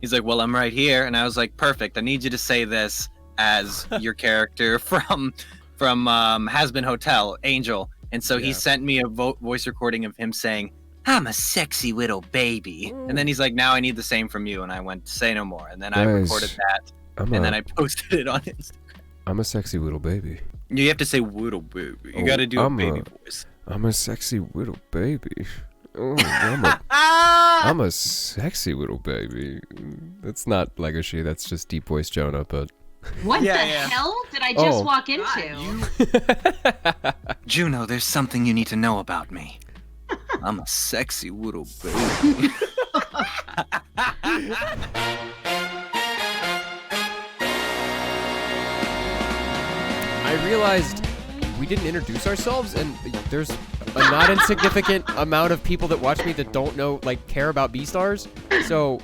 He's like, well, I'm right here. And I was like, perfect. I need you to say this as your character from Has Been Hotel, Angel. And so he sent me a voice recording of him saying, I'm a sexy little baby. And then he's like, now I need the same from you. And I went, say no more. And then I recorded that. Then I posted it on Instagram. I'm a sexy little baby. You have to say little baby. You got to do a baby voice. I'm a sexy little baby. Oh, I'm a sexy little baby. That's not Legacy. That's just deep voice Jonah. But what the hell did I just walk into? Juno, there's something you need to know about me. I'm a sexy little baby. I realized we didn't introduce ourselves, and there's a not insignificant amount of people that watch me that don't know, care about Beastars. So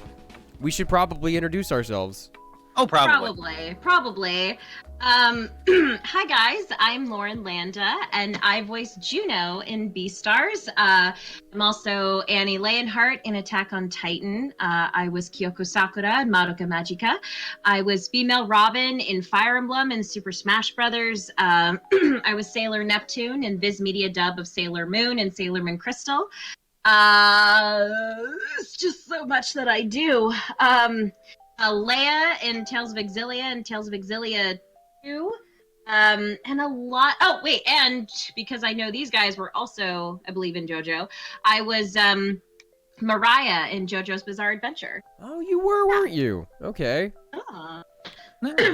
we should probably introduce ourselves. Oh, probably. Probably. Hi guys, I'm Landa, and I voice Juno in Beastars. I'm also Annie Leonhardt in Attack on Titan. I was Kyoko Sakura in Madoka Magica. I was female Robin in Fire Emblem and Super Smash Brothers. I was Sailor Neptune in Viz Media dub of Sailor Moon and Sailor Moon Crystal. It's just so much that I do. Leia in Tales of Exilia and Tales of Exilia 2. And a lot. Oh, wait. And because I know these guys were also, I believe, in JoJo, I was Mariah in JoJo's Bizarre Adventure. Oh, you were, weren't you? Okay. Oh.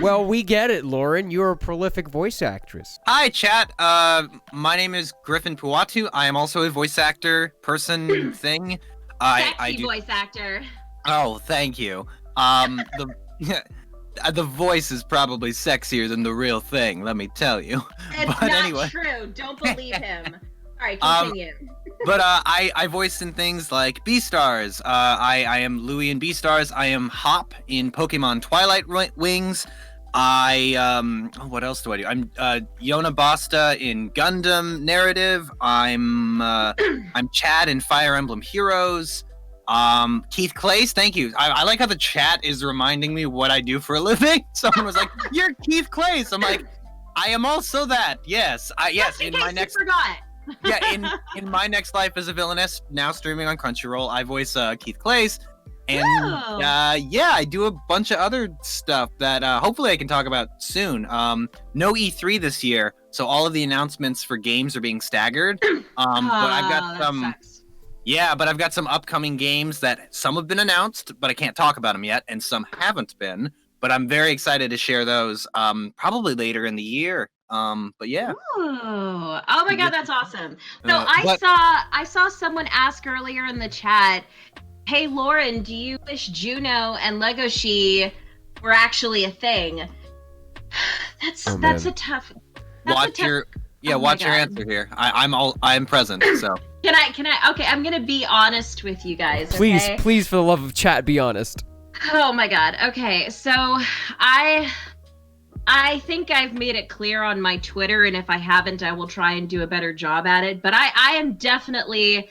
Well, we get it, Lauren. You're a prolific voice actress. Hi, chat. My name is Griffin Puatu. I am also a voice actor, person, thing. I do voice actor. Oh, thank you. The voice is probably sexier than the real thing, let me tell you. It's not true. Don't believe him. All right, continue. But I voiced in things like Beastars. I am Louie in Beastars. I am Hop in Pokemon Twilight Wings. What else do I do? I'm Yona Basta in Gundam Narrative. I'm Chad in Fire Emblem Heroes. Keith Clace, thank you. I like how the chat is reminding me what I do for a living. Someone was like, "You're Keith Clace." I'm like, I am also that. Yes, yes. In my next, forgot. in my next life as a villainess, now streaming on Crunchyroll, I voice Keith Clace, and I do a bunch of other stuff that hopefully I can talk about soon. No E3 this year, so all of the announcements for games are being staggered. But I've got some. Sucks. Yeah, but I've got some upcoming games that some have been announced, but I can't talk about them yet, and some haven't been. But I'm very excited to share those probably later in the year. But yeah. Oh my God, that's awesome. So I saw someone ask earlier in the chat, "Hey Lauren, do you wish Juno and Legoshi were actually a thing?" That's a tough. Watch your answer here. I'm present, so. Can I? Okay, I'm gonna be honest with you guys. Okay? Please, for the love of chat, be honest. Oh my God. Okay, so I think I've made it clear on my Twitter, and if I haven't, I will try and do a better job at it. But I am definitely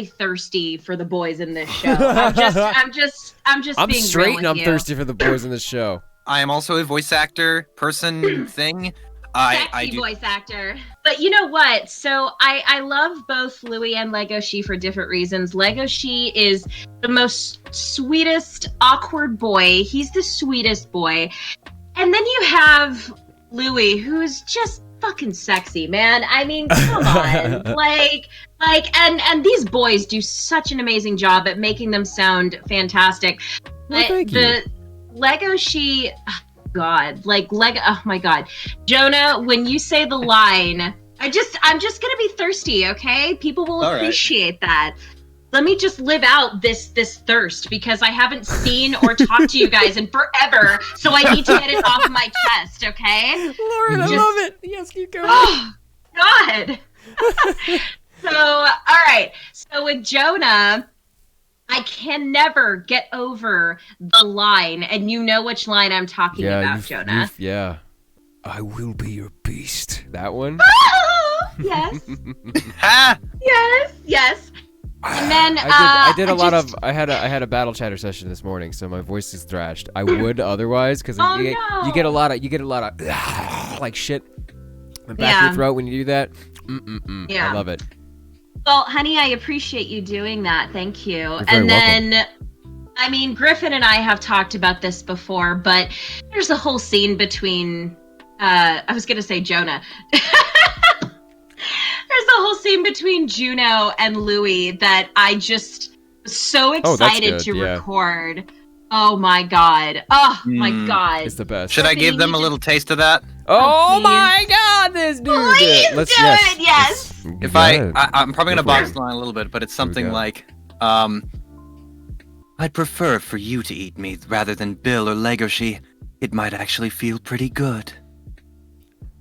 thirsty for the boys in this show. I'm just being straight real with and I'm you. thirsty for the boys in this show. I am also a voice actor, person, thing. I do voice actor. But you know what? So I love both Louie and Legoshi for different reasons. Legoshi is the most sweetest, awkward boy. He's the sweetest boy. And then you have Louie, who's just fucking sexy, man. I mean, come on. And these boys do such an amazing job at making them sound fantastic. Well, thank you. Legoshi, oh my God. Jonah, when you say the line, I'm just gonna be thirsty, okay? People will appreciate that. Let me just live out this thirst, because I haven't seen or talked to you guys in forever, so I need to get it off my chest, okay? Lauren, I love it. Yes, keep going. Oh, God. So, all right. So with Jonah, I can never get over the line, and you know which line I'm talking about, Jonah. Yeah. I will be your beast. That one? Yes. Ha! Yes. And then I did a lot of. I had a battle chatter session this morning, so my voice is thrashed. I would otherwise, because you get a lot of like shit in the back of your throat when you do that. Yeah. I love it. Well, honey, I appreciate you doing that. Thank you. You're very And then, welcome. I mean, Griffin and I have talked about this before, but there's a whole scene between, I was going to say Jonah. There's a whole scene between Juno and Louie that I just was so excited to record. Oh my god. Oh my god. It's the best. Should I give them a little taste of that? Oh my god, this dude! Please do it, yes! If I'm probably gonna box the line a little bit, but it's something like, I'd prefer for you to eat me rather than Bill or Legoshi. It might actually feel pretty good.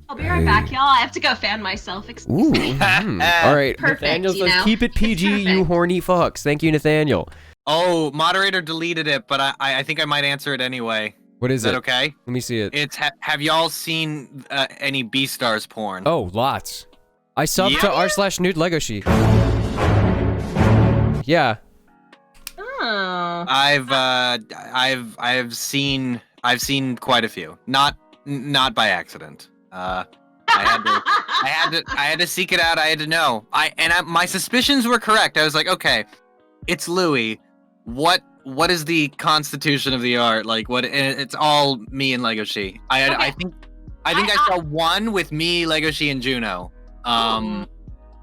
I'll be right back, y'all. I have to go fan myself. Excuse me. All right, Perfect, Nathaniel you says, know? keep it PG, you horny fucks. Thank you, Nathaniel. Oh, moderator deleted it, but I think I might answer it anyway. What is Is that it? okay? Let me see it. It's have y'all seen any Beastars porn? Oh, lots. I subbed to r/nude Legoshi. Yeah. Oh. I've seen quite a few. Not by accident. I had to seek it out. I had to know. My suspicions were correct. I was like, okay, it's Louis. What is the constitution of the art? Like, what? And it's all me and Legoshi. I think I saw one with me, Legoshi, and Juno.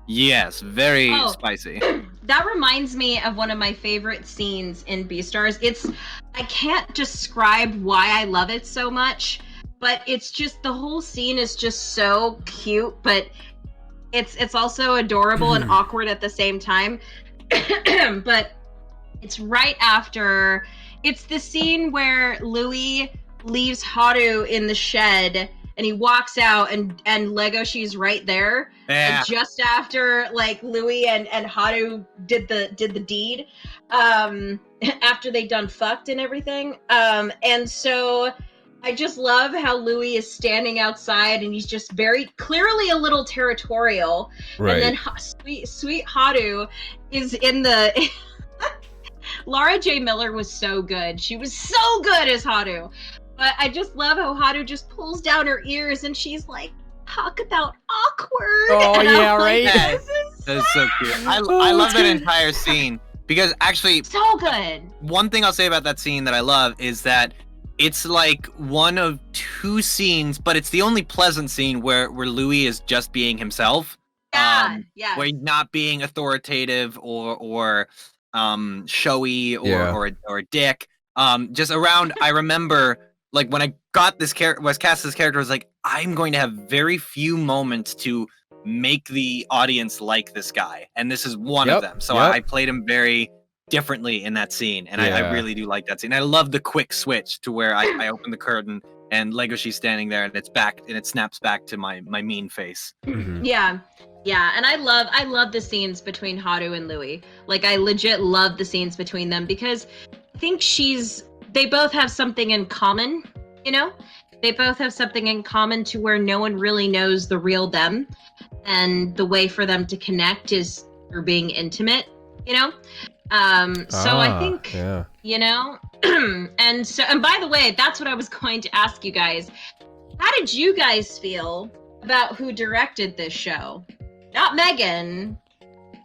Yes, very spicy. That reminds me of one of my favorite scenes in Beastars. I can't describe why I love it so much, but it's just the whole scene is just so cute, but it's also adorable and awkward at the same time. But it's right after. It's the scene where Louis leaves Haru in the shed and he walks out and Legoshi's right there. Yeah. And just after like Louis and Haru did the deed, after they done fucked and everything. And so I just love how Louis is standing outside and he's just very clearly a little territorial. Right. And then sweet Haru is in the Laura J. Miller was so good. She was so good as Haru. But I just love how Haru just pulls down her ears and she's like, talk about awkward. Oh, and yeah, like, right? That's so cute. I love that entire scene because actually, so good. one thing I'll say about that scene that I love is that it's like one of two scenes, but it's the only pleasant scene where Louis is just being himself. Yeah, Where he's not being authoritative or showy or a dick. Just around, I remember like when I got this was cast this character, I was like, I'm going to have very few moments to make the audience like this guy, and this is one of them. So I played him very differently in that scene, and I really do like that scene. I love the quick switch to where I open the curtain and Legoshi's standing there, and it's back, and it snaps back to my mean face. Mm-hmm. Yeah, and I love the scenes between Haru and Louis. Like I legit love the scenes between them because I think they both have something in common, you know? They both have something in common to where no one really knows the real them, and the way for them to connect is through being intimate, you know? So I think, you know, and by the way, that's what I was going to ask you guys. How did you guys feel about who directed this show? Not Megan.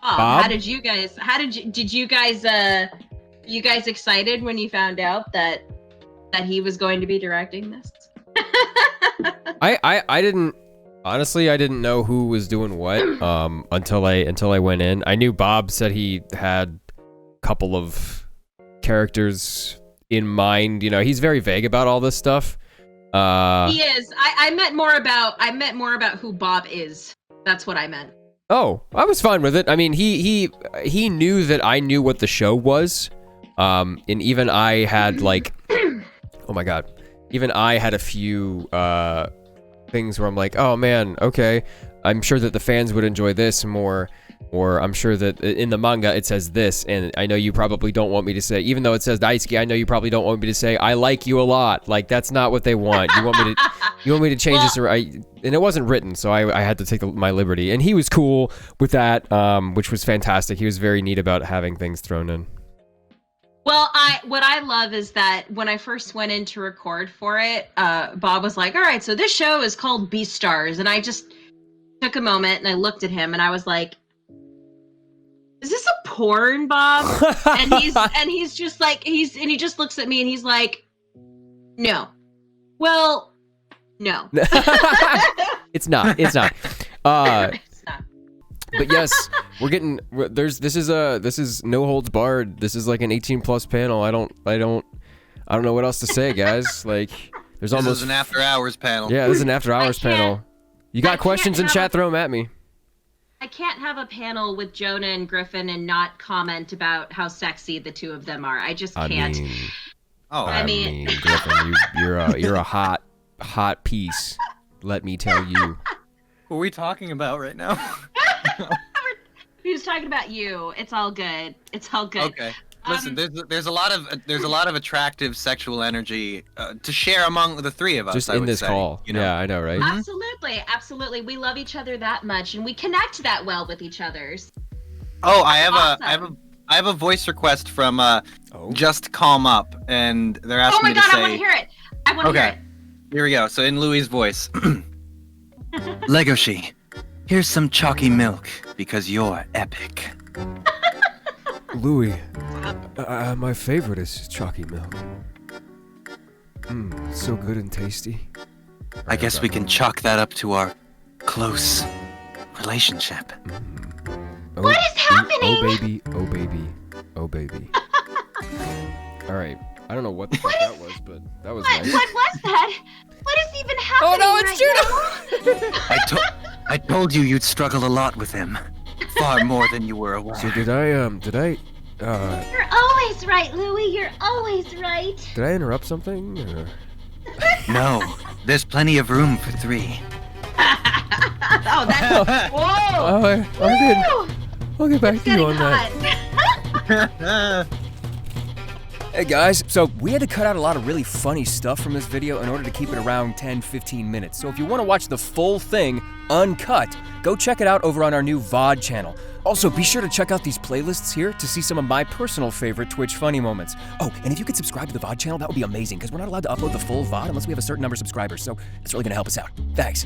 Bob? Did you guys you guys excited when you found out that he was going to be directing this? I didn't honestly. I didn't know who was doing what until I went in. I knew Bob said he had a couple of characters in mind. You know, he's very vague about all this stuff. He is. I meant more about who Bob is. That's what I meant. Oh, I was fine with it. I mean, he knew that I knew what the show was. And even I had like, oh my god, even I had a few things where I'm like, oh man, okay, I'm sure that the fans would enjoy this more. Or I'm sure that in the manga it says this, and I know you probably don't want me to say, even though it says Daisuke, I know you probably don't want me to say, I like you a lot. Like, that's not what they want. You want me to change this, and it wasn't written, so I had to take my liberty. And he was cool with that, which was fantastic. He was very neat about having things thrown in. Well, what I love is that when I first went in to record for it, Bob was like, all right, so this show is called Beastars. And I just took a moment and I looked at him and I was like, is this a porn, Bob? and he's just like, he just looks at me and he's like, no. Well, no. It's not. It's not. But yes, this is no holds barred. This is like an 18+ panel. I don't know what else to say, guys. Like, there's almost This is an after hours panel. Yeah, this is an after hours panel. You got questions in chat? Throw them at me. I can't have a panel with Jonah and Griffin and not comment about how sexy the two of them are. I just can't. I mean, Griffin, you're a hot piece. Let me tell you. What are we talking about right now? He was talking about you. It's all good. It's all good. Okay. Listen, there's a lot of attractive sexual energy to share among the three of us. Just I in would this say, call. You know? Yeah, I know, right? Absolutely. We love each other that much, and we connect that well with each other. Oh, I have a voice request from Just Calm Up, and they're asking me to say. Oh my god, I want to hear it. I want to hear it. Here we go. So in Louis' voice, Legoshi, here's some chalky milk because you're epic. Louis, my favorite is chalky milk. It's so good and tasty. I guess we can chalk that up to our close relationship. What is happening? Oh baby, oh baby, oh baby. All right, I don't know what the fuck that was, but that was nice. What was that? What is even happening? Oh no, it's Juno! I told you you'd struggle a lot with him, far more than you were aware. So did I? You're always right, Louis. You're always right. Did I interrupt something? Or? No, there's plenty of room for three. Oh, that's whoa! I'll get back to you on that. Hey guys, so we had to cut out a lot of really funny stuff from this video in order to keep it around 10-15 minutes. So if you want to watch the full thing uncut, go check it out over on our new VOD channel. Also, be sure to check out these playlists here to see some of my personal favorite Twitch funny moments. Oh, and if you could subscribe to the VOD channel, that would be amazing, because we're not allowed to upload the full VOD unless we have a certain number of subscribers, so it's really going to help us out. Thanks.